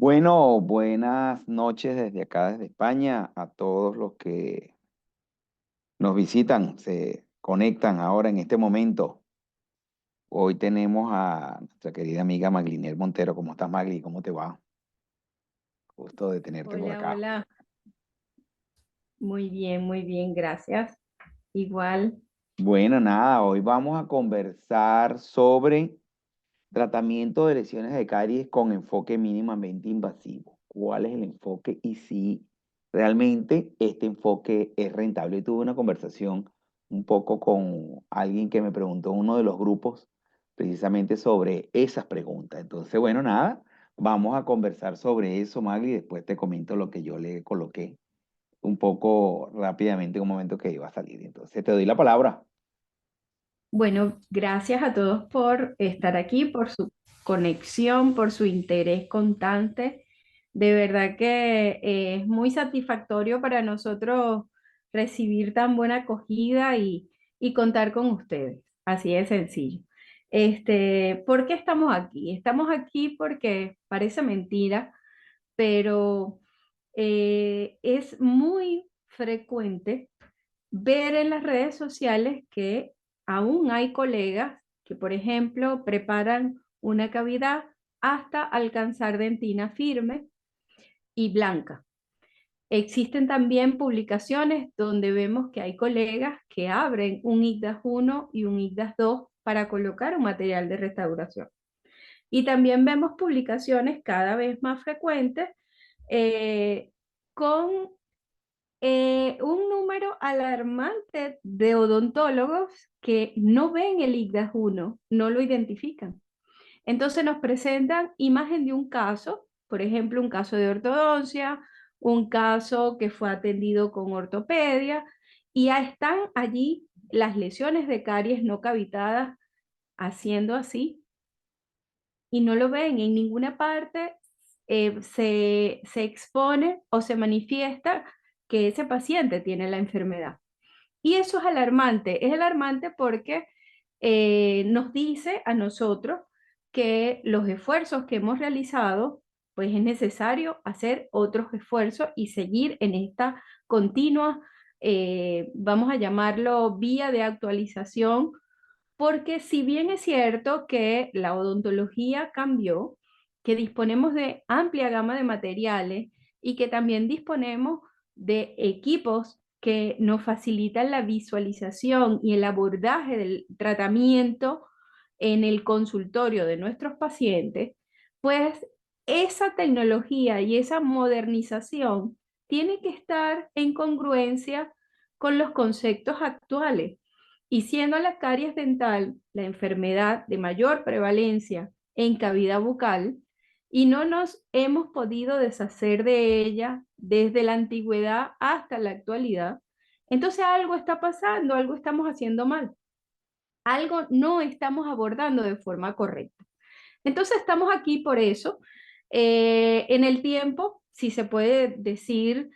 Bueno, buenas noches desde acá, desde España, a todos los que nos visitan, se conectan ahora en este momento. Hoy tenemos a nuestra querida amiga Magliniel Montero. ¿Cómo estás, Magli? ¿Cómo te va? Gusto de tenerte por Hola, acá. hola. Muy bien, gracias. Igual, Bueno, nada, hoy vamos a conversar sobre tratamiento de lesiones de caries con enfoque mínimamente invasivo. ¿Cuál es el enfoque y si realmente este enfoque es rentable? Tuve una conversación un poco con alguien que me preguntó en uno de los grupos precisamente sobre esas preguntas. Entonces, bueno, nada, vamos a conversar sobre eso, Magli, y después te comento lo que yo le coloqué un poco rápidamente en un momento que iba a salir. Entonces, te doy la palabra. bueno, gracias a todos por estar aquí, por su conexión, por su interés constante. De verdad que es muy satisfactorio para nosotros recibir tan buena acogida y contar con ustedes. Así de sencillo. ¿Por qué estamos aquí? Estamos aquí porque parece mentira, pero es muy frecuente ver en las redes sociales que aún hay colegas que, por ejemplo, preparan una cavidad hasta alcanzar dentina firme y blanca. Existen también publicaciones donde vemos que hay colegas que abren un IGDAS 1 y un IGDAS 2 para colocar un material de restauración. Y también vemos publicaciones cada vez más frecuentes eh, con un número alarmante de odontólogos que no ven el IGDAS 1, no lo identifican. Entonces nos presentan imagen de un caso, por ejemplo, un caso de ortodoncia, un caso que fue atendido con ortopedia, y ya están allí las lesiones de caries no cavitadas haciendo así, y no lo ven en ninguna parte. Se expone o se manifiesta que ese paciente tiene la enfermedad. Y eso es alarmante porque nos dice a nosotros que los esfuerzos que hemos realizado, pues es necesario hacer otros esfuerzos y seguir en esta continua, vamos a llamarlo, vía de actualización, porque si bien es cierto que la odontología cambió, que disponemos de amplia gama de materiales y que también disponemos de equipos que nos facilitan la visualización y el abordaje del tratamiento en el consultorio de nuestros pacientes, pues esa tecnología y esa modernización tiene que estar en congruencia con los conceptos actuales. Y siendo la caries dental la enfermedad de mayor prevalencia en cavidad bucal, y no nos hemos podido deshacer de ella desde la antigüedad hasta la actualidad, entonces algo está pasando, algo estamos haciendo mal, algo no estamos abordando de forma correcta. Entonces estamos aquí por eso. En el tiempo, si se puede decir,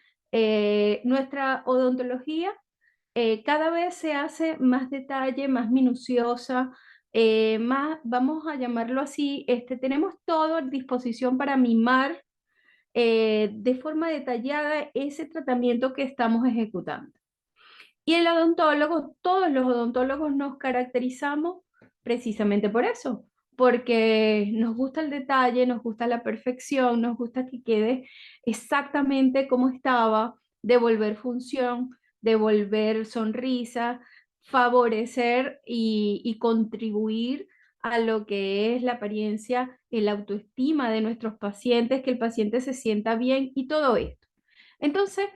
nuestra odontología cada vez se hace más detalle, más minuciosa, más, vamos a llamarlo así, tenemos todo a disposición para mimar de forma detallada ese tratamiento que estamos ejecutando. Y el odontólogo, todos los odontólogos nos caracterizamos precisamente por eso, porque nos gusta el detalle, nos gusta la perfección, nos gusta que quede exactamente como estaba, devolver función, devolver sonrisa, favorecer y contribuir a lo que es la apariencia, el autoestima de nuestros pacientes, que el paciente se sienta bien y todo esto. Entonces,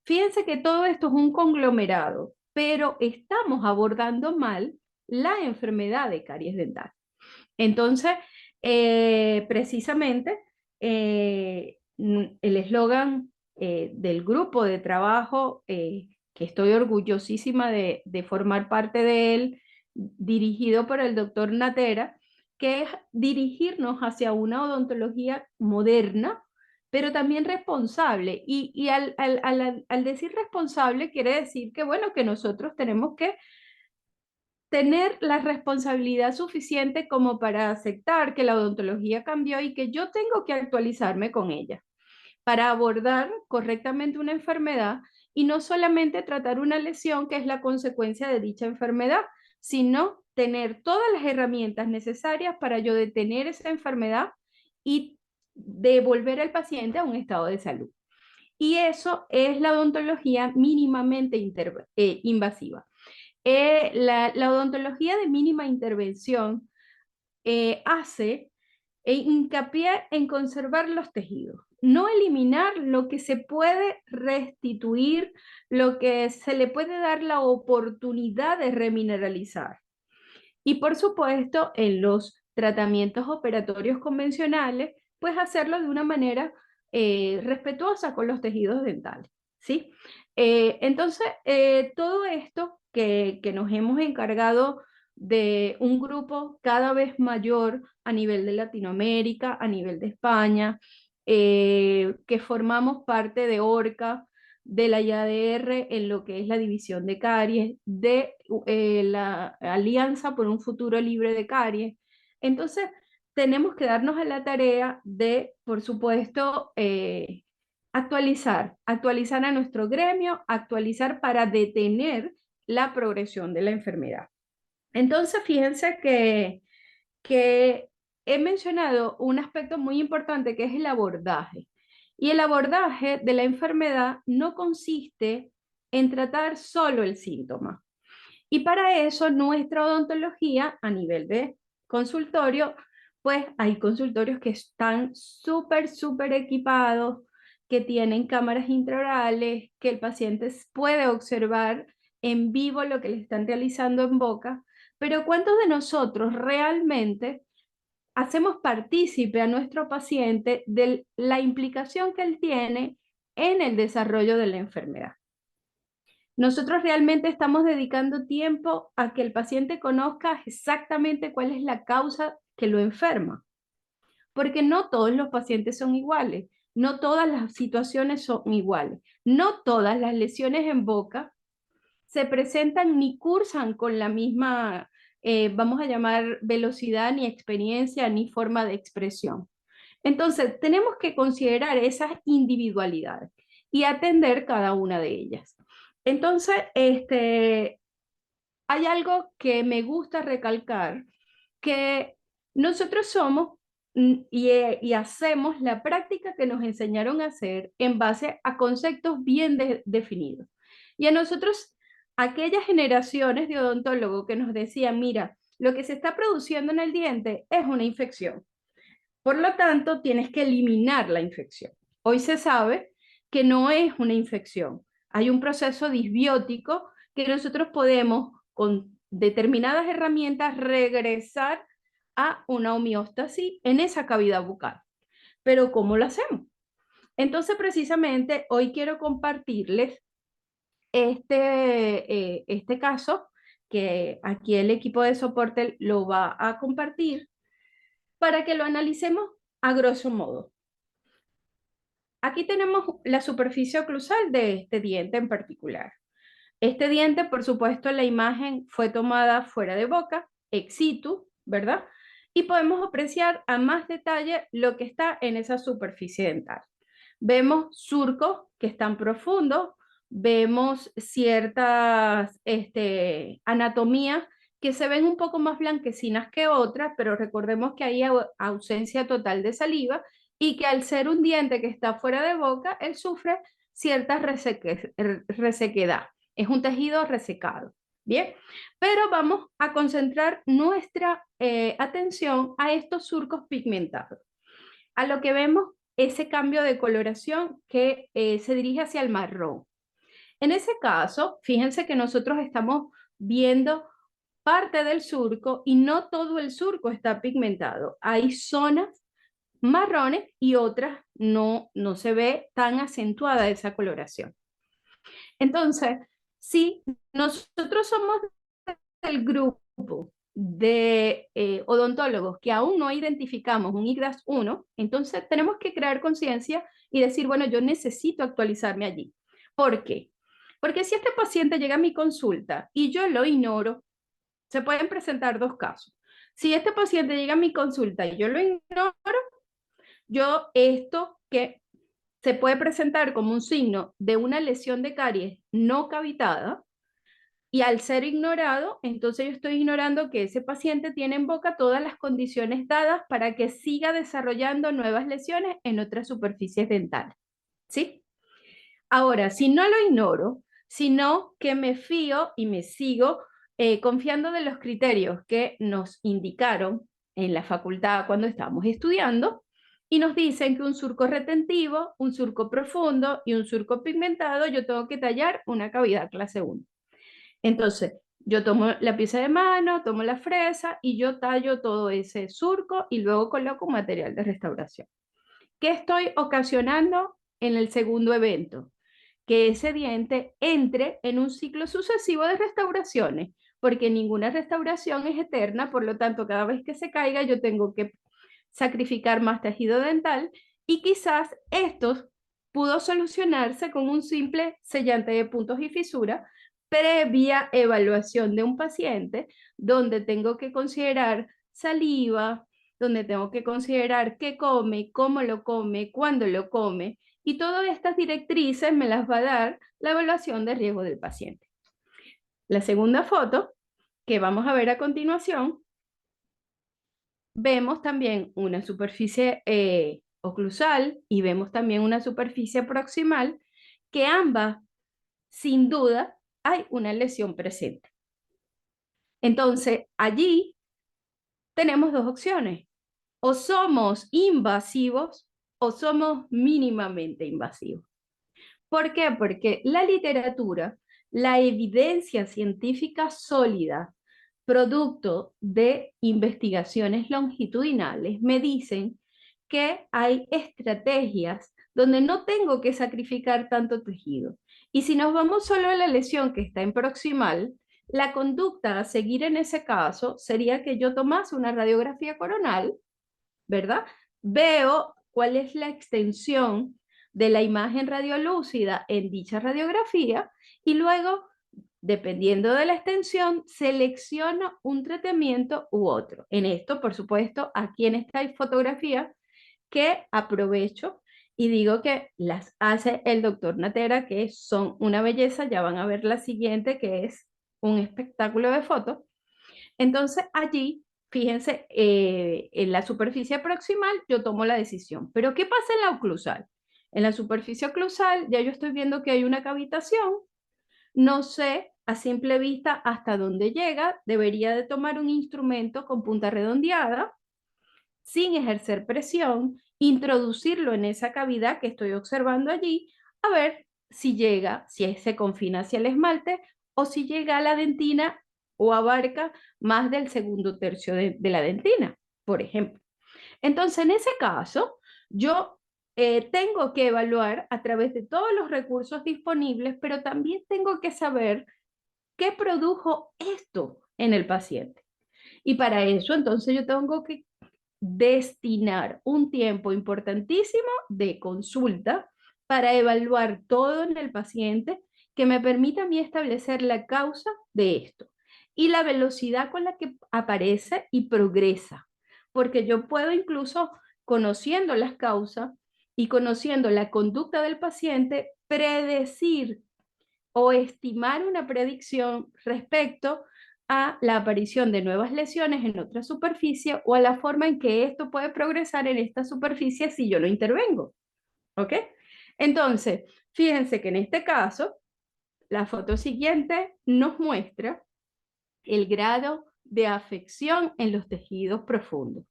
fíjense que todo esto es un conglomerado, pero estamos abordando mal la enfermedad de caries dental. Entonces, precisamente, el eslogan del grupo de trabajo, que estoy orgullosísima de formar parte de él, dirigido por el doctor Natera, que es dirigirnos hacia una odontología moderna, pero también responsable. Y al decir responsable quiere decir que, bueno, que nosotros tenemos que tener la responsabilidad suficiente como para aceptar que la odontología cambió y que yo tengo que actualizarme con ella para abordar correctamente una enfermedad y no solamente tratar una lesión que es la consecuencia de dicha enfermedad, sino tener todas las herramientas necesarias para yo detener esa enfermedad y devolver al paciente a un estado de salud. Y eso es la odontología mínimamente invasiva. La odontología de mínima intervención hace hincapié en conservar los tejidos, no eliminar lo que se puede restituir, lo que se le puede dar la oportunidad de remineralizar. Y por supuesto, en los tratamientos operatorios convencionales, pues hacerlo de una manera respetuosa con los tejidos dentales, ¿sí? Entonces, todo esto que nos hemos encargado de un grupo cada vez mayor a nivel de Latinoamérica, a nivel de España, que formamos parte de ORCA, de la IADR en lo que es la división de caries, de la Alianza por un Futuro Libre de Caries. Entonces, tenemos que darnos a la tarea de, por supuesto, actualizar a nuestro gremio, actualizar para detener la progresión de la enfermedad. Entonces, fíjense que he mencionado un aspecto muy importante que es el abordaje. Y el abordaje de la enfermedad no consiste en tratar solo el síntoma. Y para eso nuestra odontología a nivel de consultorio, pues hay consultorios que están súper equipados, que tienen cámaras intraorales, que el paciente puede observar en vivo lo que le están realizando en boca, pero ¿cuántos de nosotros realmente hacemos partícipe a nuestro paciente de la implicación que él tiene en el desarrollo de la enfermedad? Nosotros realmente estamos dedicando tiempo a que el paciente conozca exactamente cuál es la causa que lo enferma, porque no todos los pacientes son iguales, no todas las situaciones son iguales, no todas las lesiones en boca se presentan ni cursan con la misma, vamos a llamar, velocidad, ni experiencia, ni forma de expresión. Entonces, tenemos que considerar esas individualidades y atender cada una de ellas. Entonces, hay algo que me gusta recalcar, que nosotros somos y hacemos la práctica que nos enseñaron a hacer en base a conceptos bien definidos. Y a nosotros, aquellas generaciones de odontólogos que nos decían, mira, lo que se está produciendo en el diente es una infección. Por lo tanto, tienes que eliminar la infección. Hoy se sabe que no es una infección. Hay un proceso disbiótico que nosotros podemos, con determinadas herramientas, regresar a una homeostasis en esa cavidad bucal. Pero ¿cómo lo hacemos? Entonces, precisamente, hoy quiero compartirles este caso que aquí el equipo de soporte lo va a compartir para que lo analicemos a grosso modo. Aquí tenemos la superficie oclusal de este diente en particular. Este diente, por supuesto, la imagen fue tomada fuera de boca, ex situ, ¿verdad? Y podemos apreciar a más detalle lo que está en esa superficie dental. Vemos surcos que están profundos, vemos ciertas anatomías que se ven un poco más blanquecinas que otras, pero recordemos que hay ausencia total de saliva y que al ser un diente que está fuera de boca, él sufre cierta resequedad. Es un tejido resecado. Bien, pero vamos a concentrar nuestra atención a estos surcos pigmentados. A lo que vemos ese cambio de coloración que se dirige hacia el marrón. En ese caso, fíjense que nosotros estamos viendo parte del surco y no todo el surco está pigmentado. Hay zonas marrones y otras no se ve tan acentuada esa coloración. Entonces, si nosotros somos el grupo de odontólogos que aún no identificamos un IGDAS 1, entonces tenemos que crear conciencia y decir, bueno, yo necesito actualizarme allí. ¿Por qué? Porque si este paciente llega a mi consulta y yo lo ignoro, se pueden presentar dos casos. Si este paciente llega a mi consulta y yo lo ignoro, yo esto que se puede presentar como un signo de una lesión de caries no cavitada, y al ser ignorado, entonces yo estoy ignorando que ese paciente tiene en boca todas las condiciones dadas para que siga desarrollando nuevas lesiones en otras superficies dentales. ¿Sí? Ahora, si no lo ignoro, sino que me fío y me sigo confiando de los criterios que nos indicaron en la facultad cuando estábamos estudiando, y nos dicen que un surco retentivo, un surco profundo y un surco pigmentado, yo tengo que tallar una cavidad clase 1. Entonces, yo tomo la pieza de mano, tomo la fresa y yo tallo todo ese surco y luego coloco un material de restauración. ¿Qué estoy ocasionando en el segundo evento? Que ese diente entre en un ciclo sucesivo de restauraciones, porque ninguna restauración es eterna, por lo tanto, cada vez que se caiga yo tengo que sacrificar más tejido dental, y quizás esto pudo solucionarse con un simple sellante de puntos y fisuras previa evaluación de un paciente, donde tengo que considerar saliva, donde tengo que considerar qué come, cómo lo come, cuándo lo come, y todas estas directrices me las va a dar la evaluación de riesgo del paciente. La segunda foto que vamos a ver a continuación, vemos también una superficie oclusal y vemos también una superficie proximal, que ambas, sin duda, hay una lesión presente. Entonces, allí tenemos dos opciones: o somos invasivos o somos mínimamente invasivos. ¿Por qué? Porque la literatura, la evidencia científica sólida, producto de investigaciones longitudinales, me dicen que hay estrategias donde no tengo que sacrificar tanto tejido. Y si nos vamos solo a la lesión que está en proximal, la conducta a seguir en ese caso sería que yo tomase una radiografía coronal, ¿verdad? Veo cuál es la extensión de la imagen radiolúcida en dicha radiografía y luego, dependiendo de la extensión, selecciono un tratamiento u otro. En esto, por supuesto, aquí en esta fotografía que aprovecho y digo que las hace el doctor Natera, que son una belleza. Ya van a ver la siguiente, que es un espectáculo de fotos. Entonces allí, fíjense, en la superficie proximal yo tomo la decisión. Pero ¿qué pasa en la oclusal? En la superficie oclusal ya yo estoy viendo que hay una cavitación. No sé a simple vista hasta dónde llega. Debería de tomar un instrumento con punta redondeada, sin ejercer presión, introducirlo en esa cavidad que estoy observando allí, a ver si llega, si se confina hacia el esmalte o si llega a la dentina o abarca más del segundo tercio de la dentina, por ejemplo. Entonces, en ese caso, yo tengo que evaluar a través de todos los recursos disponibles, pero también tengo que saber qué produjo esto en el paciente. Y para eso, entonces, yo tengo que destinar un tiempo importantísimo de consulta para evaluar todo en el paciente, que me permita a mí establecer la causa de esto y la velocidad con la que aparece y progresa, porque yo puedo incluso, conociendo las causas y conociendo la conducta del paciente, predecir o estimar una predicción respecto a la aparición de nuevas lesiones en otra superficie o a la forma en que esto puede progresar en esta superficie si yo lo intervengo. ¿Ok? Entonces, fíjense que en este caso, la foto siguiente nos muestra el grado de afección en los tejidos profundos.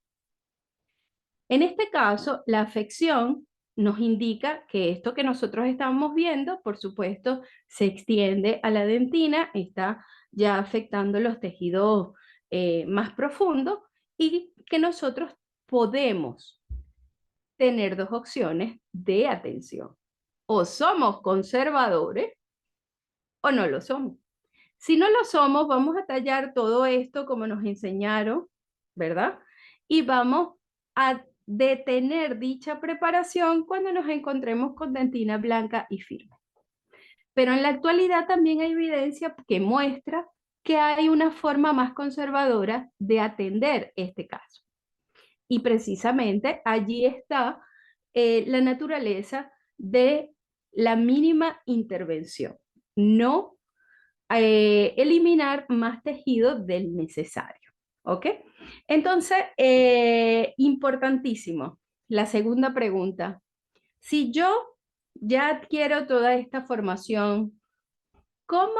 En este caso, la afección nos indica que esto que nosotros estamos viendo, por supuesto, se extiende a la dentina, está ya afectando los tejidos más profundos, y que nosotros podemos tener dos opciones de atención: o somos conservadores o no lo somos. Si no lo somos, vamos a tallar todo esto como nos enseñaron, ¿verdad? Y vamos a detener dicha preparación cuando nos encontremos con dentina blanca y firme. Pero en la actualidad también hay evidencia que muestra que hay una forma más conservadora de atender este caso. Y precisamente allí está la naturaleza de la mínima intervención, no eliminar más tejido del necesario. ¿Ok? Entonces, importantísimo, la segunda pregunta. Si yo ya adquiero toda esta formación, ¿cómo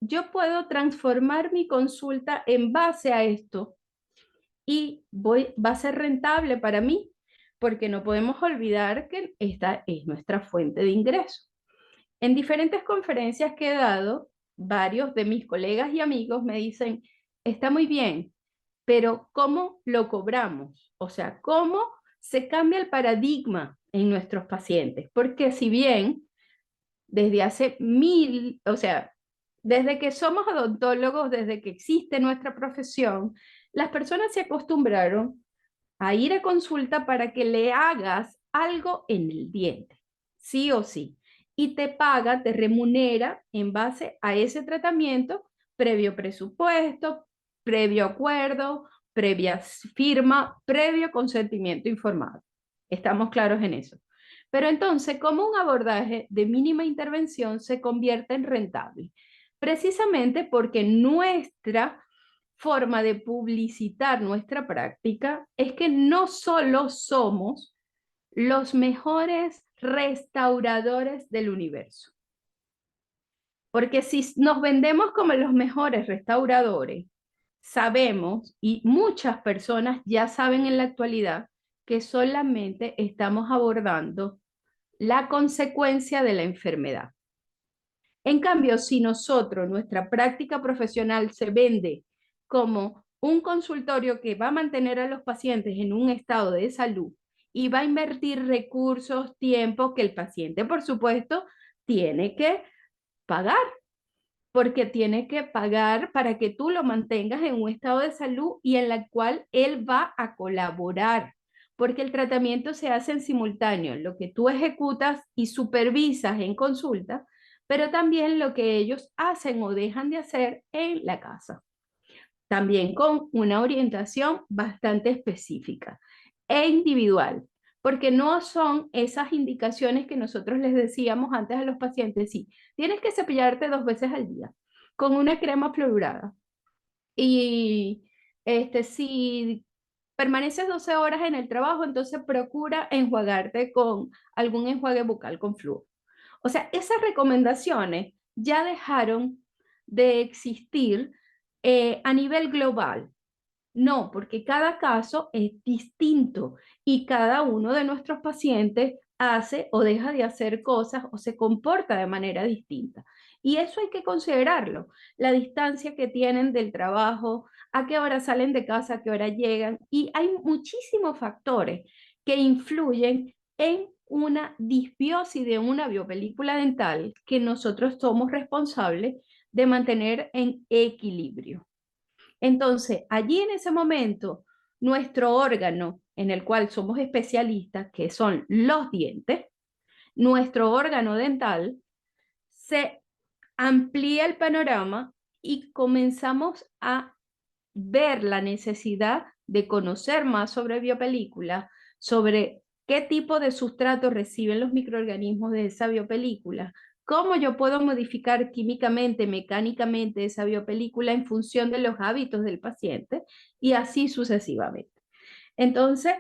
yo puedo transformar mi consulta en base a esto? Y va a ser rentable para mí, porque no podemos olvidar que esta es nuestra fuente de ingreso. En diferentes conferencias que he dado, varios de mis colegas y amigos me dicen, está muy bien, pero ¿cómo lo cobramos? O sea, ¿cómo se cambia el paradigma en nuestros pacientes? Porque si bien desde hace o sea, desde que somos odontólogos, desde que existe nuestra profesión, las personas se acostumbraron a ir a consulta para que le hagas algo en el diente, sí o sí. Y te paga, te remunera en base a ese tratamiento, previo presupuesto, previo acuerdo, previa firma, previo consentimiento informado. Estamos claros en eso. Pero entonces, ¿cómo un abordaje de mínima intervención se convierte en rentable? Precisamente porque nuestra forma de publicitar nuestra práctica es que no solo somos los mejores restauradores del universo, porque si nos vendemos como los mejores restauradores, sabemos, y muchas personas ya saben en la actualidad, que solamente estamos abordando la consecuencia de la enfermedad. En cambio, si nosotros, nuestra práctica profesional se vende como un consultorio que va a mantener a los pacientes en un estado de salud y va a invertir recursos, tiempo que el paciente, por supuesto, tiene que pagar, porque tiene que pagar para que tú lo mantengas en un estado de salud y en la cual él va a colaborar, porque el tratamiento se hace en simultáneo, lo que tú ejecutas y supervisas en consulta, pero también lo que ellos hacen o dejan de hacer en la casa, también con una orientación bastante específica e individual, porque no son esas indicaciones que nosotros les decíamos antes a los pacientes, sí, tienes que cepillarte 2 veces al día con una crema fluorada y si permaneces 12 horas en el trabajo, entonces procura enjuagarte con algún enjuague bucal con flúor. O sea, esas recomendaciones ya dejaron de existir a nivel global. No, porque cada caso es distinto y cada uno de nuestros pacientes hace o deja de hacer cosas o se comporta de manera distinta. Y eso hay que considerarlo. La distancia que tienen del trabajo, a qué hora salen de casa, a qué hora llegan. Y hay muchísimos factores que influyen en una disbiosis de una biopelícula dental que nosotros somos responsables de mantener en equilibrio. Entonces, allí en ese momento, nuestro órgano en el cual somos especialistas, que son los dientes, nuestro órgano dental, se amplía el panorama y comenzamos a ver la necesidad de conocer más sobre biopelícula, sobre qué tipo de sustrato reciben los microorganismos de esa biopelícula, cómo yo puedo modificar químicamente, mecánicamente esa biopelícula en función de los hábitos del paciente y así sucesivamente. Entonces,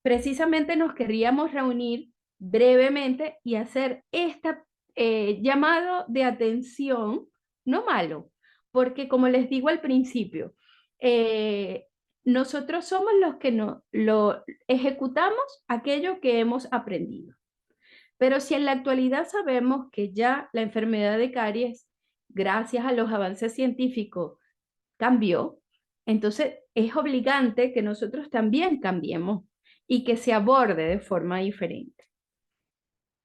precisamente nos queríamos reunir brevemente y hacer este llamado de atención, no malo, porque como les digo al principio, eh, nosotros somos los que no, lo ejecutamos aquello que hemos aprendido. Pero si en la actualidad sabemos que ya la enfermedad de caries, gracias a los avances científicos, cambió, entonces es obligante que nosotros también cambiemos y que se aborde de forma diferente.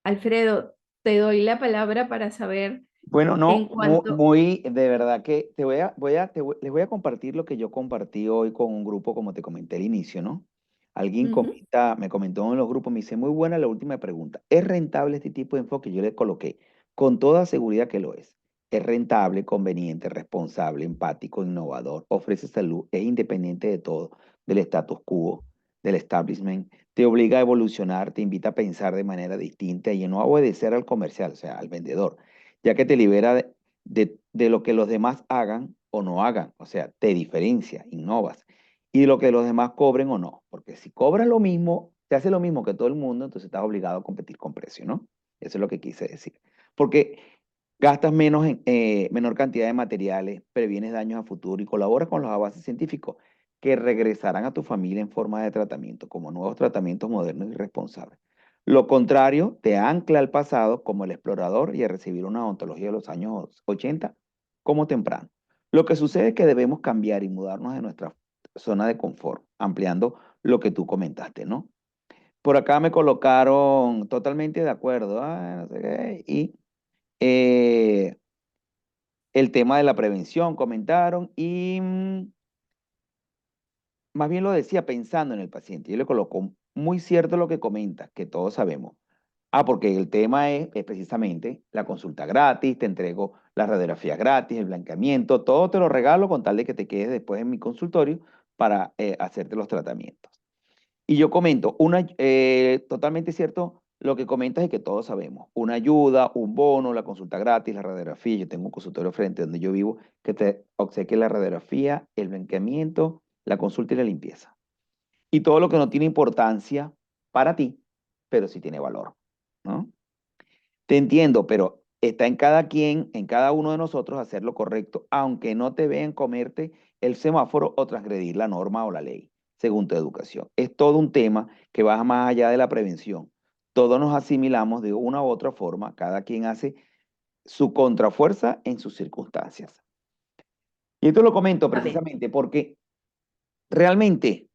Alfredo, te doy la palabra para saber Bueno, en no, cuanto... de verdad que les voy a compartir lo que yo compartí hoy con un grupo, como te comenté al inicio, ¿no? Alguien Ujú. me comentó en los grupos, me dice, muy buena la última pregunta. ¿Es rentable este tipo de enfoque? Yo le coloqué, con toda seguridad que lo es. Es rentable, conveniente, responsable, empático, innovador, ofrece salud, es independiente de todo, del status quo, del establishment, te obliga a evolucionar, te invita a pensar de manera distinta y no a obedecer al comercial, o sea, al vendedor, ya que te libera de lo que los demás hagan o no hagan, o sea, te diferencia, innovas, y de lo que los demás cobren o no, porque si cobras lo mismo, te hace lo mismo que todo el mundo, entonces estás obligado a competir con precio, ¿no? Eso es lo que quise decir. Porque gastas menor cantidad de materiales, previenes daños a futuro y colaboras con los avances científicos que regresarán a tu familia en forma de tratamiento, como nuevos tratamientos modernos y responsables. Lo contrario, te ancla al pasado como el explorador y a recibir una ontología de los años 80 como temprano. Lo que sucede es que debemos cambiar y mudarnos de nuestra zona de confort, ampliando lo que tú comentaste, ¿no? Por acá me colocaron totalmente de acuerdo, no sé qué, y eh, el tema de la prevención, comentaron, y más bien lo decía pensando en el paciente. Yo le coloco muy cierto lo que comenta, que todos sabemos. Ah, porque el tema es precisamente la consulta gratis, te entrego las radiografías gratis, el blanqueamiento, todo te lo regalo con tal de que te quedes después en mi consultorio para hacerte los tratamientos. Y yo comento, totalmente cierto lo que comentas y que todos sabemos. Una ayuda, un bono, la consulta gratis, la radiografía. Yo tengo un consultorio frente donde yo vivo que te obsequia la radiografía, el blanqueamiento, la consulta y la limpieza. Y todo lo que no tiene importancia para ti, pero sí tiene valor, ¿no? Te entiendo, pero está en cada quien, en cada uno de nosotros hacer lo correcto, aunque no te vean comerte el semáforo o transgredir la norma o la ley, según tu educación. Es todo un tema que va más allá de la prevención. Todos nos asimilamos de una u otra forma, cada quien hace su contrafuerza en sus circunstancias. Y esto lo comento Vale. precisamente porque realmente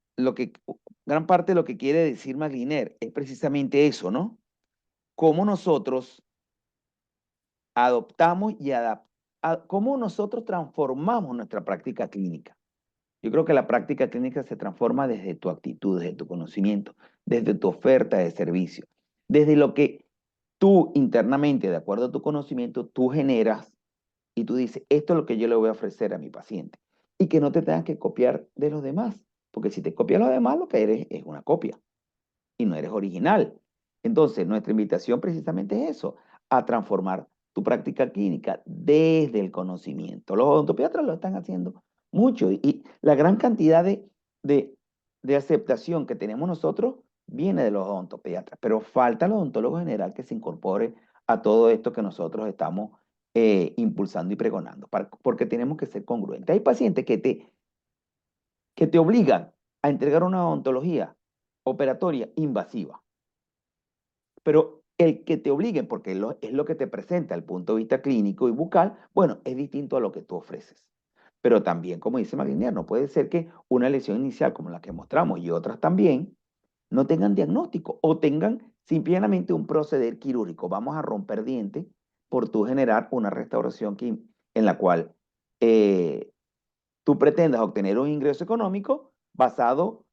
gran parte de lo que quiere decir Magliner es precisamente eso, ¿no? Cómo nosotros adoptamos y cómo nosotros transformamos nuestra práctica clínica. Yo creo que la práctica clínica se transforma desde tu actitud, desde tu conocimiento, desde tu oferta de servicio, desde lo que tú internamente, de acuerdo a tu conocimiento, tú generas y tú dices, esto es lo que yo le voy a ofrecer a mi paciente. Y que no te tengas que copiar de los demás, porque si te copias los demás, lo que eres es una copia y no eres original. Entonces, nuestra invitación precisamente es eso, a transformar tu práctica clínica desde el conocimiento. Los odontopediatras lo están haciendo mucho y la gran cantidad de, de aceptación que tenemos nosotros viene de los odontopediatras, pero falta el odontólogo general que se incorpore a todo esto que nosotros estamos impulsando y pregonando, porque tenemos que ser congruentes. Hay pacientes que te obligan a entregar una odontología operatoria invasiva. Pero el que te obliguen, porque es lo que te presenta el punto de vista clínico y bucal, bueno, es distinto a lo que tú ofreces. Pero también, como dice Maglinier, no puede ser que una lesión inicial como la que mostramos y otras también no tengan diagnóstico o tengan simplemente un proceder quirúrgico. Vamos a romper dientes por tú generar una restauración en la cual eh, tú pretendas obtener un ingreso económico basado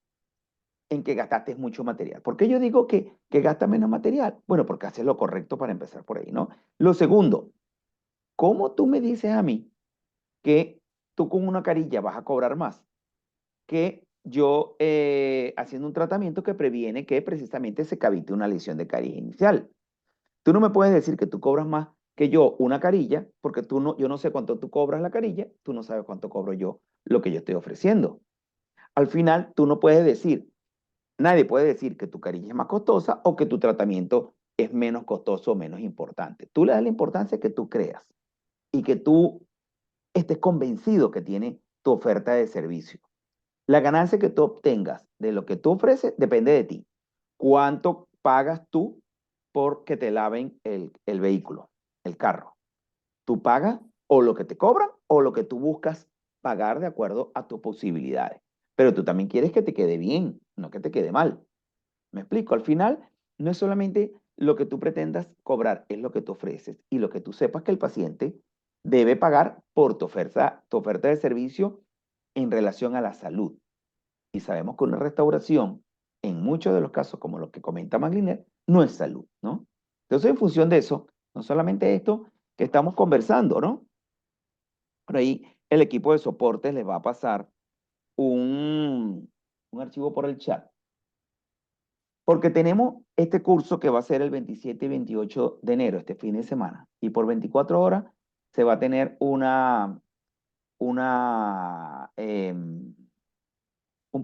en que gastaste mucho material. ¿Por qué yo digo que gasta menos material? Bueno, porque haces lo correcto para empezar por ahí, ¿no? Lo segundo, ¿cómo tú me dices a mí que tú con una carilla vas a cobrar más que yo haciendo un tratamiento que previene que precisamente se cavite una lesión de carilla inicial? Tú no me puedes decir que tú cobras más que yo una carilla, porque yo no sé cuánto tú cobras la carilla, tú no sabes cuánto cobro yo lo que yo estoy ofreciendo. Al final, tú no puedes decir, nadie puede decir que tu carilla es más costosa o que tu tratamiento es menos costoso o menos importante. Tú le das la importancia que tú creas y que tú estés convencido que tiene tu oferta de servicio. La ganancia que tú obtengas de lo que tú ofreces depende de ti. ¿Cuánto pagas tú por que te laven el vehículo, el carro? ¿Tú pagas o lo que te cobran o lo que tú buscas pagar de acuerdo a tus posibilidades? Pero tú también quieres que te quede bien, no que te quede mal. ¿Me explico? Al final, no es solamente lo que tú pretendas cobrar, es lo que tú ofreces y lo que tú sepas que el paciente debe pagar por tu oferta de servicio en relación a la salud. Y sabemos que una restauración, en muchos de los casos, como lo que comenta Magliner, no es salud, ¿no? Entonces, en función de eso, no solamente esto que estamos conversando, ¿no? Por ahí el equipo de soporte les va a pasar un, un archivo por el chat. Porque tenemos este curso que va a ser el 27 y 28 de enero, este fin de semana. Y por 24 horas se va a tener una, un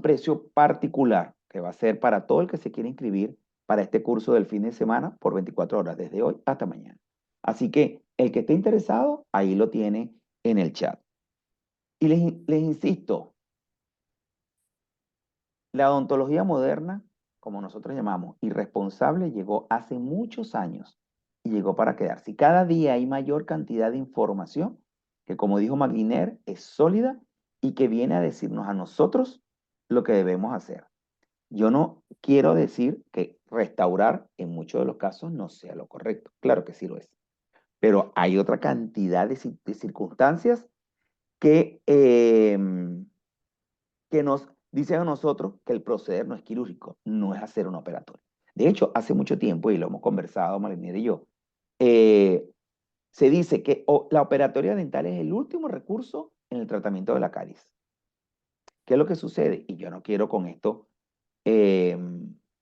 precio particular que va a ser para todo el que se quiera inscribir para este curso del fin de semana por 24 horas, desde hoy hasta mañana. Así que el que esté interesado, ahí lo tiene en el chat. Y les insisto, la odontología moderna, como nosotros llamamos, irresponsable, llegó hace muchos años y llegó para quedarse. Y cada día hay mayor cantidad de información que, como dijo McGuinness, es sólida y que viene a decirnos a nosotros lo que debemos hacer. Yo no quiero decir que restaurar en muchos de los casos no sea lo correcto. Claro que sí lo es. Pero hay otra cantidad de circunstancias que, que nos dicen a nosotros que el proceder no es quirúrgico, no es hacer un operatorio. De hecho, hace mucho tiempo, y lo hemos conversado Marinera y yo, eh, se dice que la operatoria dental es el último recurso en el tratamiento de la caries. ¿Qué es lo que sucede? Y yo no quiero con esto eh,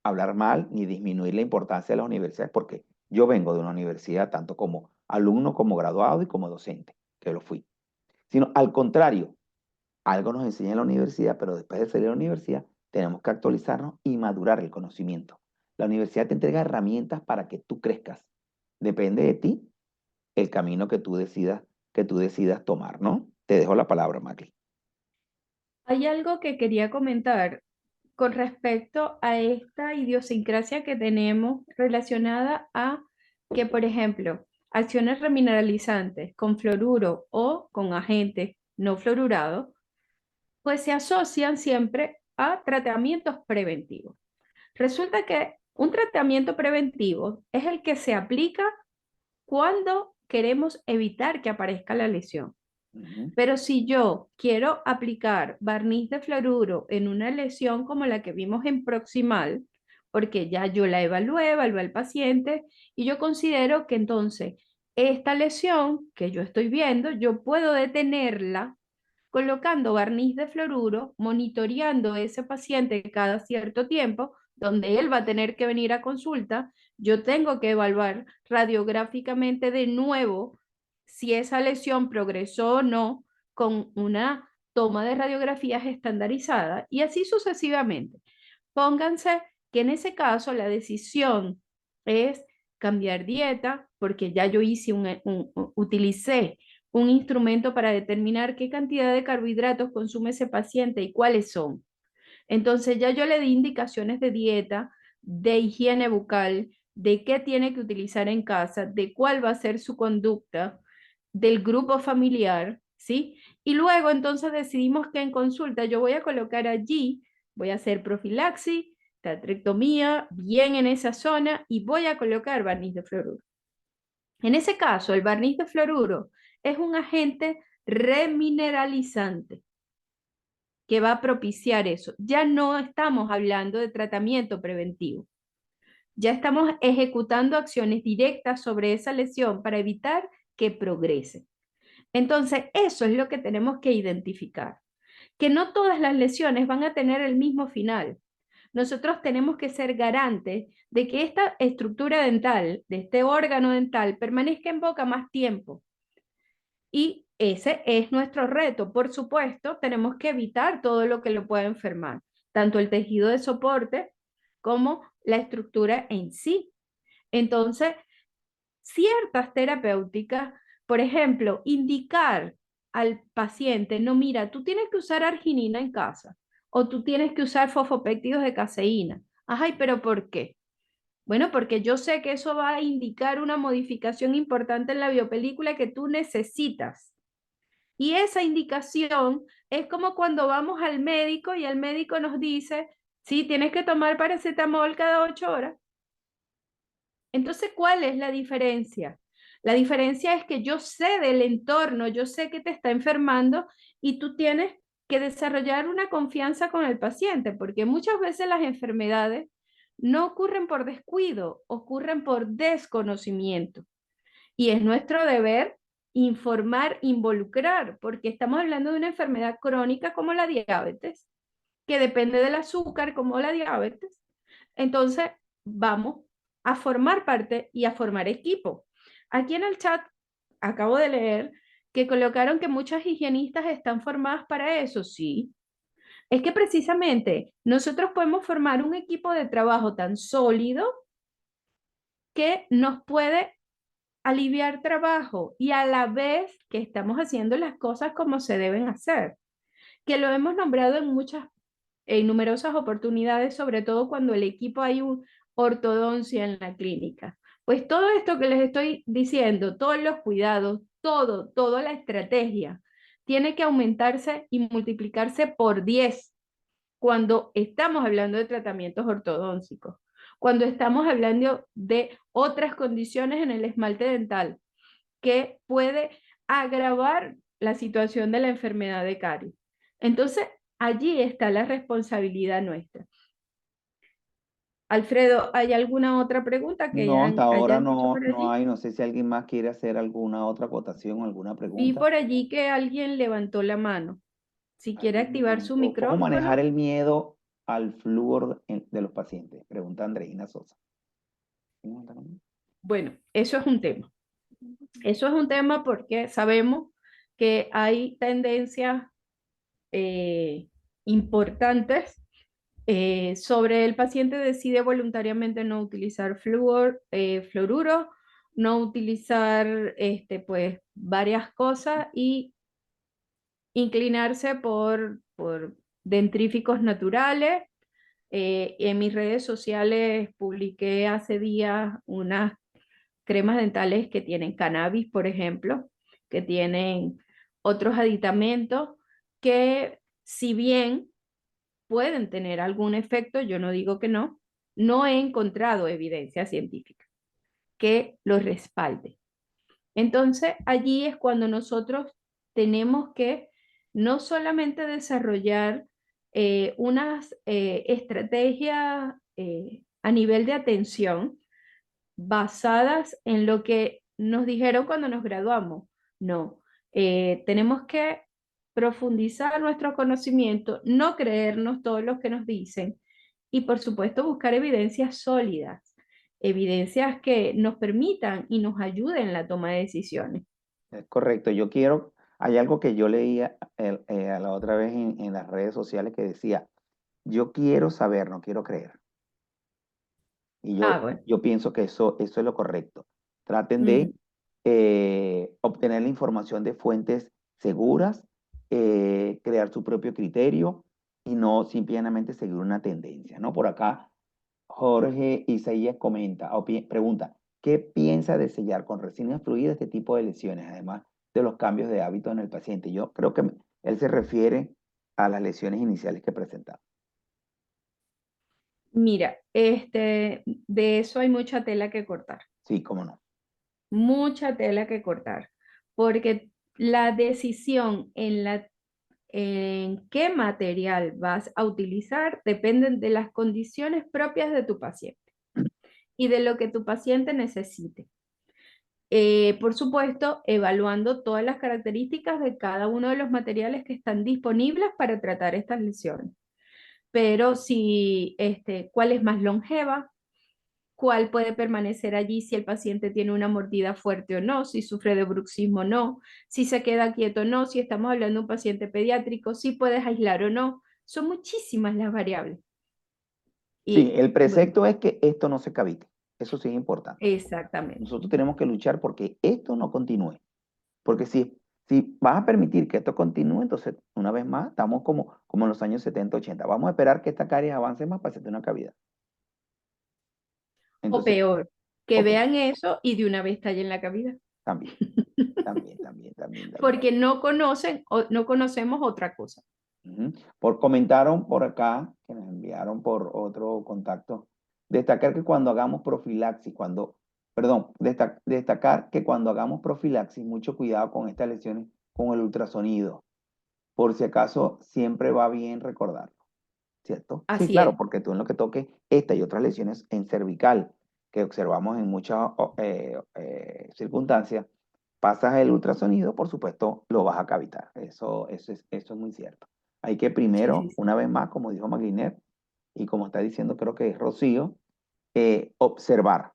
hablar mal ni disminuir la importancia de las universidades, porque yo vengo de una universidad tanto como alumno, como graduado y como docente, que lo fui. Sino al contrario, algo nos enseña en la universidad, pero después de salir de la universidad tenemos que actualizarnos y madurar el conocimiento. La universidad te entrega herramientas para que tú crezcas. Depende de ti el camino que tú decidas tomar, ¿no? Te dejo la palabra, Macri. Hay algo que quería comentar con respecto a esta idiosincrasia que tenemos relacionada a que, por ejemplo, acciones remineralizantes con fluoruro o con agentes no fluorurados, pues se asocian siempre a tratamientos preventivos. Resulta que un tratamiento preventivo es el que se aplica cuando queremos evitar que aparezca la lesión. Ujú. Pero si yo quiero aplicar barniz de fluoruro en una lesión como la que vimos en proximal, porque ya yo la evalué al paciente y yo considero que entonces esta lesión que yo estoy viendo, yo puedo detenerla colocando barniz de fluoruro, monitoreando ese paciente cada cierto tiempo, donde él va a tener que venir a consulta. Yo tengo que evaluar radiográficamente de nuevo si esa lesión progresó o no con una toma de radiografías estandarizada y así sucesivamente. Pónganse que en ese caso la decisión es cambiar dieta, porque ya yo utilicé un instrumento para determinar qué cantidad de carbohidratos consume ese paciente y cuáles son. Entonces ya yo le di indicaciones de dieta, de higiene bucal, de qué tiene que utilizar en casa, de cuál va a ser su conducta, del grupo familiar, ¿sí? Y luego entonces decidimos que en consulta yo voy a colocar allí, voy a hacer profilaxis, tetrectomía, bien en esa zona y voy a colocar barniz de fluoruro. En ese caso, el barniz de fluoruro es un agente remineralizante que va a propiciar eso. Ya no estamos hablando de tratamiento preventivo. Ya estamos ejecutando acciones directas sobre esa lesión para evitar que progrese. Entonces, eso es lo que tenemos que identificar, que no todas las lesiones van a tener el mismo final. Nosotros tenemos que ser garantes de que esta estructura dental, de este órgano dental, permanezca en boca más tiempo. Y ese es nuestro reto. Por supuesto, tenemos que evitar todo lo que lo pueda enfermar, tanto el tejido de soporte como la estructura en sí. Entonces, ciertas terapéuticas, por ejemplo, indicar al paciente, no, mira, tú tienes que usar arginina en casa o tú tienes que usar fosfopéptidos de caseína. Ay, pero ¿por qué? Bueno, porque yo sé que eso va a indicar una modificación importante en la biopelícula que tú necesitas. Y esa indicación es como cuando vamos al médico y el médico nos dice, sí, tienes que tomar paracetamol cada 8 horas. Entonces, ¿cuál es la diferencia? La diferencia es que yo sé del entorno, yo sé que te está enfermando y tú tienes que desarrollar una confianza con el paciente, porque muchas veces las enfermedades no ocurren por descuido, ocurren por desconocimiento. Y es nuestro deber informar, involucrar, porque estamos hablando de una enfermedad crónica como la diabetes, que depende del azúcar como la diabetes. Entonces, vamos a formar parte y a formar equipo. Aquí en el chat acabo de leer que colocaron que muchas higienistas están formadas para eso. Sí, es que precisamente nosotros podemos formar un equipo de trabajo tan sólido que nos puede aliviar trabajo y a la vez que estamos haciendo las cosas como se deben hacer, que lo hemos nombrado en numerosas oportunidades, sobre todo cuando el equipo hay un ortodoncia en la clínica. Pues todo esto que les estoy diciendo, todos los cuidados, toda la estrategia, tiene que aumentarse y multiplicarse por 10 cuando estamos hablando de tratamientos ortodóncicos, cuando estamos hablando de otras condiciones en el esmalte dental que puede agravar la situación de la enfermedad de caries. Entonces, allí está la responsabilidad nuestra. Alfredo, ¿hay alguna otra pregunta que No, hasta ahora hayan hecho no, por no allí? hay. No sé si alguien más quiere hacer alguna otra acotación o alguna Vi pregunta. por allí que alguien levantó la mano. Si quiere activar su ¿Cómo manejar micrófono, el miedo al flúor de los pacientes? Pregunta Andreina Sosa. bueno, eso es un tema. Eso es un tema porque sabemos que hay tendencias eh, importantes sobre el paciente decide voluntariamente no utilizar fluoruro, no utilizar pues, varias cosas y inclinarse por dentríficos naturales. En mis redes sociales publiqué hace días unas cremas dentales que tienen cannabis, por ejemplo, que tienen otros aditamentos que si bien pueden tener algún efecto, yo no digo que no, no he encontrado evidencia científica que lo respalde. Entonces, allí es cuando nosotros tenemos que no solamente desarrollar unas estrategias a nivel de atención basadas en lo que nos dijeron cuando nos graduamos. No, tenemos que profundizar nuestro conocimiento, no creernos todo lo que nos dicen y por supuesto buscar evidencias sólidas, evidencias que nos permitan y nos ayuden en la toma de decisiones. Es correcto. Hay algo que yo leía a la otra vez en las redes sociales que decía, yo quiero saber, no quiero creer. Y Ah, bueno. yo pienso que eso es lo correcto. Traten de Mm. obtener la información de fuentes seguras, crear su propio criterio y no simplemente seguir una tendencia, ¿no? Por acá, Jorge Isaías comenta o pregunta, ¿qué piensa de sellar con resina fluida este tipo de lesiones, además de los cambios de hábito en el paciente? Yo creo que él se refiere a las lesiones iniciales que presentaba. Mira, de eso hay mucha tela que cortar, Sí, cómo no. mucha tela que cortar, porque la decisión en qué material vas a utilizar dependen de las condiciones propias de tu paciente y de lo que tu paciente necesite. Por supuesto, evaluando todas las características de cada uno de los materiales que están disponibles para tratar estas lesiones. Pero si, cuál es más longeva, cuál puede permanecer allí si el paciente tiene una mordida fuerte o no, si sufre de bruxismo o no, si se queda quieto o no, si estamos hablando de un paciente pediátrico, si puedes aislar o no. Son muchísimas las variables. Sí, Y el bueno, precepto es que esto no se cavite. Eso sí es importante. exactamente. Nosotros tenemos que luchar porque esto no continúe. Porque si vas a permitir que esto continúe, entonces, una vez más, estamos como en los años 70 80. Vamos a esperar que esta caries avance más para hacerte una cavidad. O Entonces, peor, que ok, vean eso y de una vez tallen la cavidad. también, también. Porque no conocen o no conocemos otra cosa. Ujú. Comentaron por acá, que nos enviaron por otro contacto, destacar que cuando hagamos profilaxis, destacar que cuando hagamos profilaxis, mucho cuidado con estas lesiones con el ultrasonido. Por si acaso, siempre va bien recordarlo, ¿cierto? Sí, Así claro, es. porque tú en lo que toque esta y otras lesiones en cervical, que observamos en muchas circunstancias, pasas el ultrasonido, por supuesto, lo vas a cavitar. Eso es muy cierto. Hay que Sí, sí, primero, sí. una vez más, como dijo Magliner, y como está diciendo, creo que es Rocío, observar.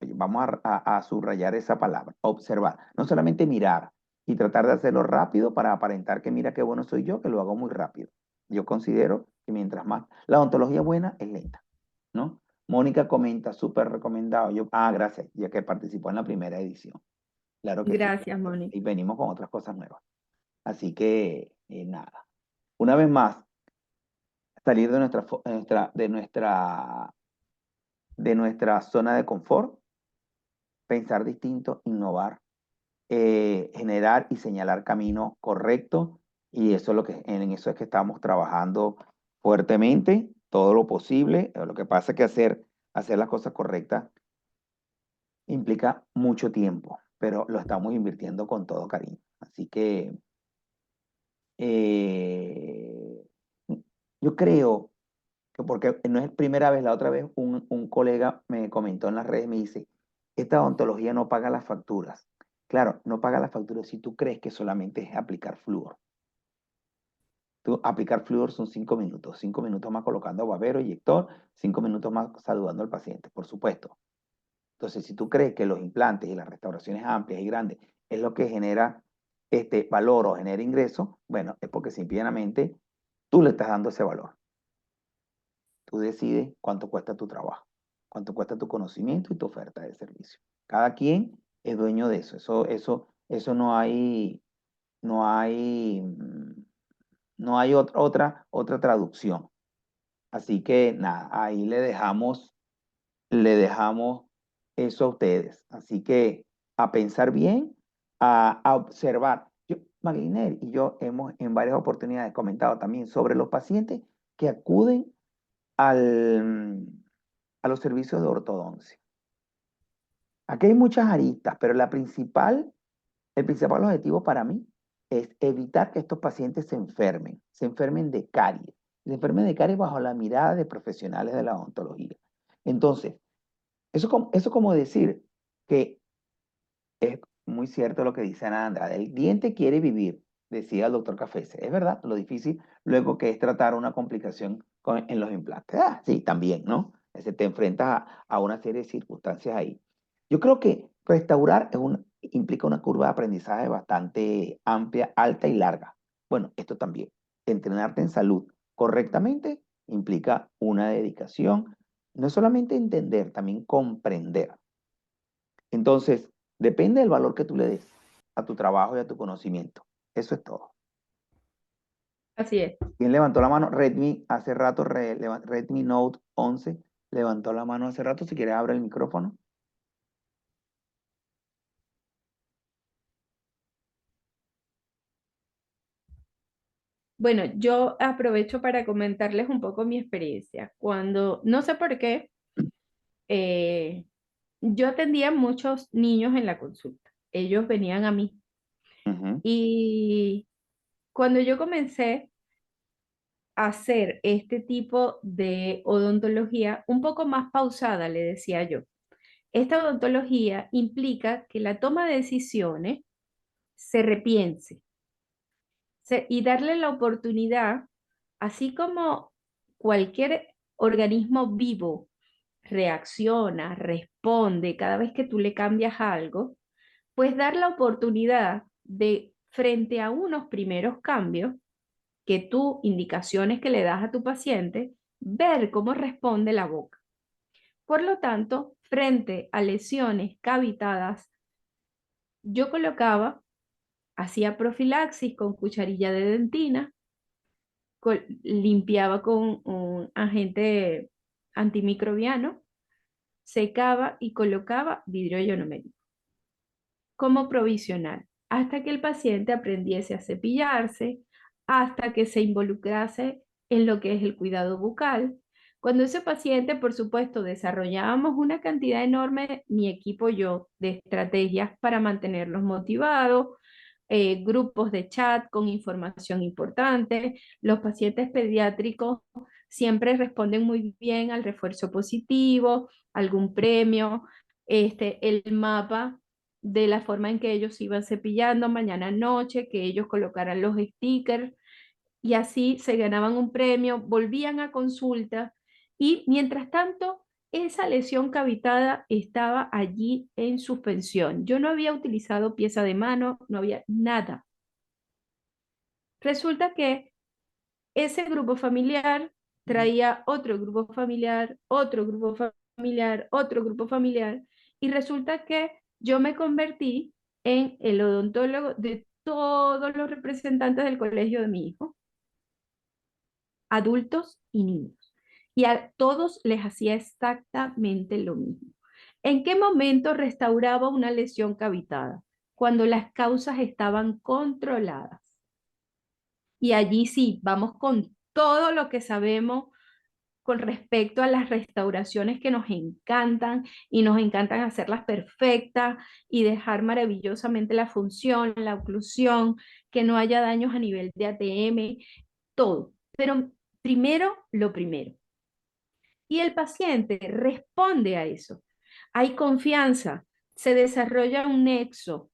Vamos a subrayar esa palabra, observar. No solamente mirar y tratar de hacerlo rápido para aparentar que mira qué bueno soy yo, que lo hago muy rápido. Yo considero que mientras más, la odontología buena es lenta, ¿no? Mónica comenta, súper recomendado. Gracias, ya que participó en la primera edición. Claro que sí. Gracias, Mónica. Y venimos con otras cosas nuevas. Así que, nada. Una vez más, salir de nuestra zona de confort, pensar distinto, innovar, generar y señalar camino correcto. Y eso es en eso es que estamos trabajando fuertemente, todo lo posible. Lo que pasa es que hacer las cosas correctas implica mucho tiempo, pero lo estamos invirtiendo con todo cariño. Así que eh, yo creo que porque no es primera vez, la otra vez un colega me comentó en las redes, me dice, esta odontología no paga las facturas. Claro, no paga las facturas si tú crees que solamente es aplicar flúor. Tú, aplicar flúor son 5 minutos más colocando babero, inyector, 5 minutos más saludando al paciente, por supuesto. Entonces, si tú crees que los implantes y las restauraciones amplias y grandes es lo que genera este valor o genera ingreso, bueno, es porque simplemente tú le estás dando ese valor. Tú decides cuánto cuesta tu trabajo, cuánto cuesta tu conocimiento y tu oferta de servicio. Cada quien es dueño de eso. Eso no hay, no hay otra traducción. Así que nada, ahí le dejamos eso a ustedes. Así que a pensar bien, a observar. Magliner y yo hemos en varias oportunidades comentado también sobre los pacientes que acuden al, a los servicios de ortodoncia. Aquí hay muchas aristas, pero el principal objetivo para mí es evitar que estos pacientes se enfermen de caries, se enfermen de caries bajo la mirada de profesionales de la odontología. Entonces, eso como decir que es muy cierto lo que dice Ana Andrade. El diente quiere vivir, decía el doctor Cafese. Es verdad, lo difícil luego que es tratar una complicación en los implantes. Sí, también, ¿no? Te enfrentas a una serie de circunstancias ahí. Yo creo que restaurar implica una curva de aprendizaje bastante amplia, alta y larga. Bueno, esto también. Entrenarte en salud correctamente implica una dedicación, no solamente entender, también comprender. Entonces, depende del valor que tú le des a tu trabajo y a tu conocimiento. Eso es todo. Así es. ¿Quién levantó la mano? Redmi hace rato, Redmi Note 11 levantó la mano hace rato. Si quieres, abre el micrófono. Bueno, yo aprovecho para comentarles un poco mi experiencia. No sé por qué, eh, yo atendía a muchos niños en la consulta. Ellos venían a mí. Ujú, Y cuando yo comencé a hacer este tipo de odontología, un poco más pausada, le decía yo. Esta odontología implica que la toma de decisiones se repiense y darle la oportunidad, así como cualquier organismo vivo reacciona, responde cada vez que tú le cambias algo, pues dar la oportunidad de, frente a unos primeros cambios, que tú, indicaciones que le das a tu paciente, ver cómo responde la boca. Por lo tanto, frente a lesiones cavitadas, yo colocaba, hacía profilaxis con cucharilla de dentina, limpiaba con un agente antimicrobiano, secaba y colocaba vidrio ionométrico como provisional, hasta que el paciente aprendiese a cepillarse, hasta que se involucrase en lo que es el cuidado bucal. Cuando ese paciente, por supuesto, desarrollábamos una cantidad enorme, mi equipo y yo, de estrategias para mantenerlos motivados, grupos de chat con información importante. Los pacientes pediátricos siempre responden muy bien al refuerzo positivo, algún premio, el mapa de la forma en que ellos se iban cepillando mañana noche, que ellos colocaran los stickers y así se ganaban un premio, volvían a consulta y mientras tanto esa lesión cavitada estaba allí en suspensión. Yo no había utilizado pieza de mano, no había nada. Resulta que ese grupo familiar traía otro grupo familiar, otro grupo familiar, otro grupo familiar, y resulta que yo me convertí en el odontólogo de todos los representantes del colegio de mi hijo, adultos y niños. Y a todos les hacía exactamente lo mismo. ¿En qué momento restauraba una lesión cavitada? Cuando las causas estaban controladas. Y allí sí, vamos con todo lo que sabemos con respecto a las restauraciones que nos encantan y nos encantan hacerlas perfectas y dejar maravillosamente la función, la oclusión, que no haya daños a nivel de ATM, todo. Pero primero, lo primero. Y el paciente responde a eso. Hay confianza, se desarrolla un nexo.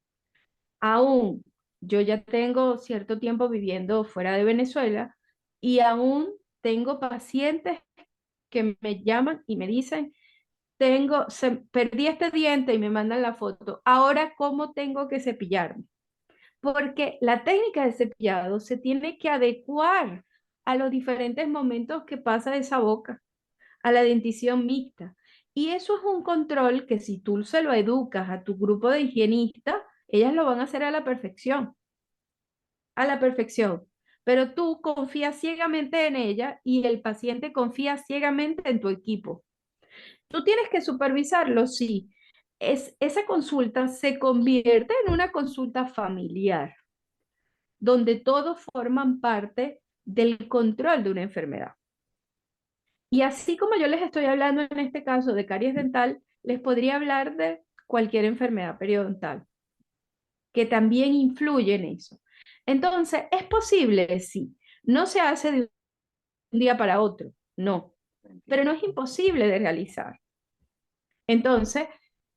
Aún yo ya tengo cierto tiempo viviendo fuera de Venezuela y aún tengo pacientes que me llaman y me dicen, perdí este diente y me mandan la foto. Ahora, ¿cómo tengo que cepillarme? Porque la técnica de cepillado se tiene que adecuar a los diferentes momentos que pasa esa boca, a la dentición mixta. Y eso es un control que si tú se lo educas a tu grupo de higienistas, ellas lo van a hacer a la perfección. Pero tú confías ciegamente en ella y el paciente confía ciegamente en tu equipo. Tú tienes que supervisarlo, sí. Esa consulta se convierte en una consulta familiar, donde todos forman parte del control de una enfermedad. Y así como yo les estoy hablando en este caso de caries dental, les podría hablar de cualquier enfermedad periodontal, que también influye en eso. Entonces, ¿es posible? Sí. No se hace de un día para otro, no, pero no es imposible de realizar. Entonces,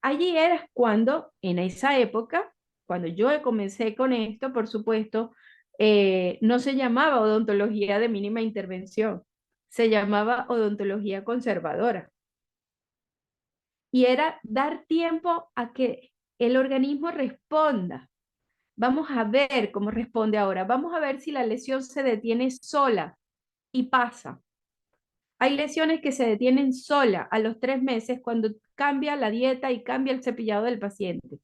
allí era cuando, en esa época, cuando yo comencé con esto, por supuesto, no se llamaba odontología de mínima intervención, se llamaba odontología conservadora. Y era dar tiempo a que el organismo responda. Vamos a ver cómo responde ahora. Vamos a ver si la lesión se detiene sola y pasa. Hay lesiones que se detienen sola a los 3 meses cuando cambia la dieta y cambia el cepillado del paciente.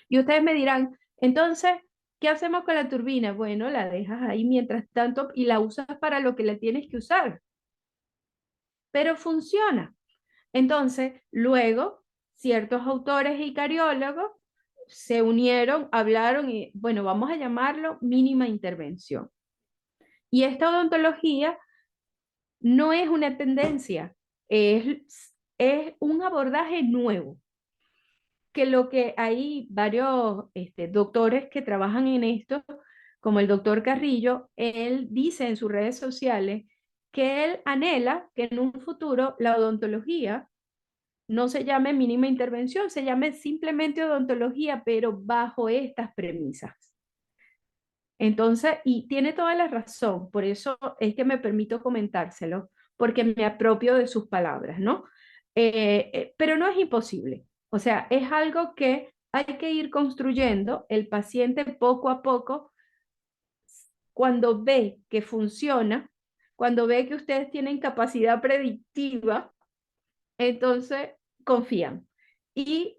Y ustedes me dirán, entonces, ¿qué hacemos con la turbina? Bueno, la dejas ahí mientras tanto y la usas para lo que la tienes que usar. Pero funciona. Entonces, luego, ciertos autores y cariólogos se unieron, hablaron y, bueno, vamos a llamarlo mínima intervención. Y esta odontología no es una tendencia, es un abordaje nuevo, que lo que hay varios doctores que trabajan en esto, como el doctor Carrillo, él dice en sus redes sociales que él anhela que en un futuro la odontología no se llame mínima intervención, se llame simplemente odontología, pero bajo estas premisas. Entonces, y tiene toda la razón, por eso es que me permito comentárselo, porque me apropio de sus palabras, ¿no? Pero no es imposible, o sea, es algo que hay que ir construyendo el paciente poco a poco, cuando ve que funciona, cuando ve que ustedes tienen capacidad predictiva, entonces confían. Y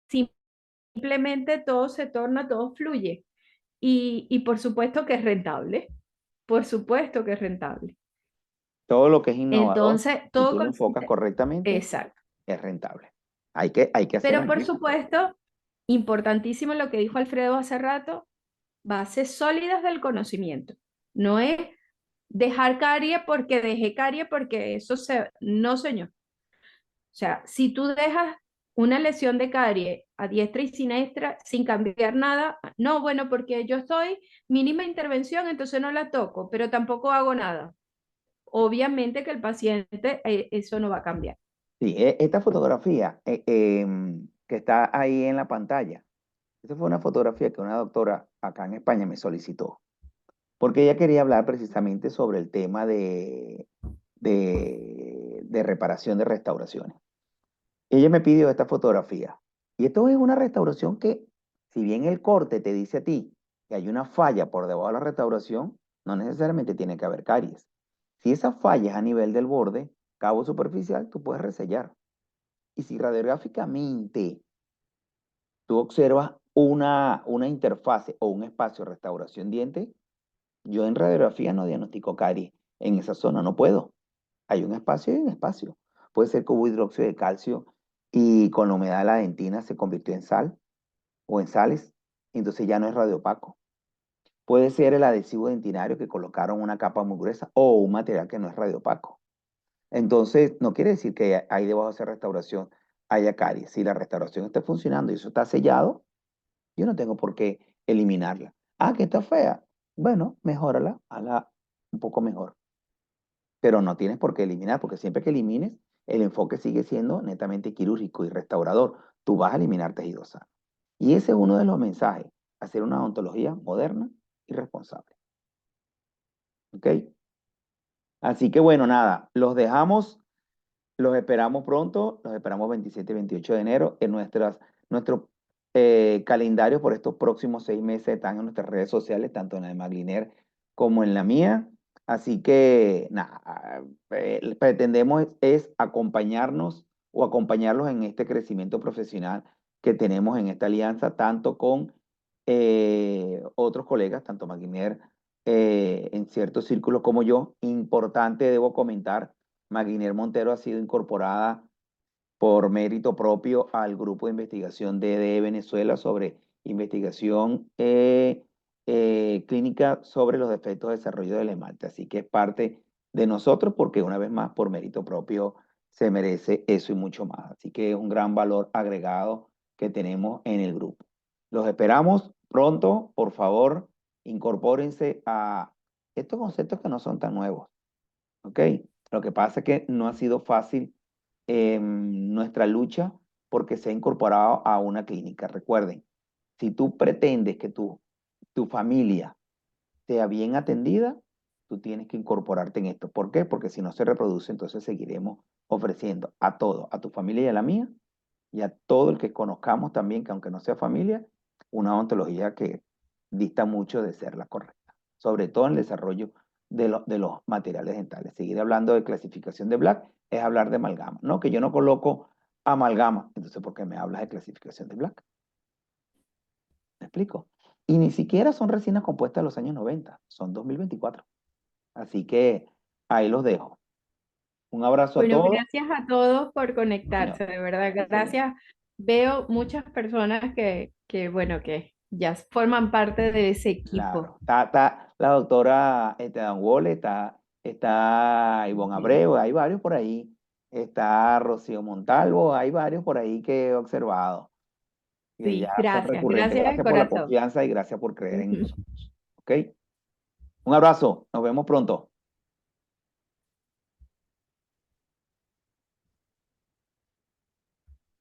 simplemente todo se torna, todo fluye. Y por supuesto que es rentable. Por supuesto que es rentable. Todo lo que es innovador, Entonces, si todo tú lo enfocas consiste. correctamente, Exacto. es rentable. Hay que hacer Pero por allí. supuesto, importantísimo lo que dijo Alfredo hace rato, bases sólidas del conocimiento. No es dejar carie porque dejé carie porque eso se... No, señor. O sea, si tú dejas una lesión de carie a diestra y siniestra sin cambiar nada, no, bueno, porque yo estoy mínima intervención, entonces no la toco, pero tampoco hago nada. Obviamente que el paciente eso no va a cambiar. Sí, esta fotografía que está ahí en la pantalla. Esa fue una fotografía que una doctora acá en España me solicitó, porque ella quería hablar precisamente sobre el tema de reparación de restauraciones. Ella me pidió esta fotografía. Y esto es una restauración que, si bien el corte te dice a ti que hay una falla por debajo de la restauración, no necesariamente tiene que haber caries. Si esa falla es a nivel del borde, cabo superficial, tú puedes resellar. Y si radiográficamente tú observas una interfase o un espacio de restauración diente, yo en radiografía no diagnostico caries en esa zona, no puedo. Hay un espacio y un espacio. Puede ser que hubo hidróxido de calcio y con la humedad de la dentina se convirtió en sal o en sales, entonces ya no es radiopaco. Puede ser el adhesivo dentinario que colocaron una capa muy gruesa o un material que no es radiopaco. Entonces, no quiere decir que ahí debajo de esa restauración haya caries. Si la restauración está funcionando y eso está sellado, yo no tengo por qué eliminarla. Ah, que está fea. Bueno, mejórala, hazla un poco mejor. Pero no tienes por qué eliminar, porque siempre que elimines, el enfoque sigue siendo netamente quirúrgico y restaurador. Tú vas a eliminar tejido sano. Y ese es uno de los mensajes, hacer una odontología moderna y responsable. ¿Ok? Así que bueno, nada, los dejamos. Los esperamos pronto, los esperamos 27 y 28 de enero en nuestro calendario por estos próximos 6 meses. Están en nuestras redes sociales, tanto en la de Magliner como en la mía. Así que nada, pretendemos es acompañarnos o acompañarlos en este crecimiento profesional que tenemos en esta alianza, tanto con otros colegas, tanto Magliner en ciertos círculos como yo. Importante, debo comentar, Maguiner Montero ha sido incorporada por mérito propio al grupo de investigación de Venezuela sobre investigación clínica sobre los defectos de desarrollo del esmalte. Así que es parte de nosotros porque una vez más, por mérito propio, se merece eso y mucho más. Así que es un gran valor agregado que tenemos en el grupo. Los esperamos pronto, por favor, incorpórense a estos conceptos que no son tan nuevos. ¿Ok? Lo que pasa es que no ha sido fácil nuestra lucha porque se ha incorporado a una clínica. Recuerden, si tú pretendes que tu familia sea bien atendida, tú tienes que incorporarte en esto. ¿Por qué? Porque si no se reproduce, entonces seguiremos ofreciendo a todo, a tu familia y a la mía, y a todo el que conozcamos también, que aunque no sea familia, una odontología que dista mucho de ser la correcta, sobre todo en el desarrollo de los materiales dentales. Seguir hablando de clasificación de Black es hablar de amalgama, ¿no? Que yo no coloco amalgama, entonces ¿por qué me hablas de clasificación de Black? ¿Me explico? Y ni siquiera son resinas compuestas de los años 90, son 2024. Así que ahí los dejo. Un abrazo a Bueno, todos. gracias a todos por Señor. conectarse, de verdad, Sí, señor. gracias. Veo muchas personas bueno, que ya forman parte de ese equipo. Claro, está la doctora Dan Wole, está Ivonne Abreu, hay varios por ahí, está Rocío Montalvo, hay varios por ahí que he observado, que ya Sí, son gracias, recurrentes. gracias de Gracias por la corazón. confianza y gracias por creer en nosotros. ¿Ok? Un abrazo, nos vemos pronto.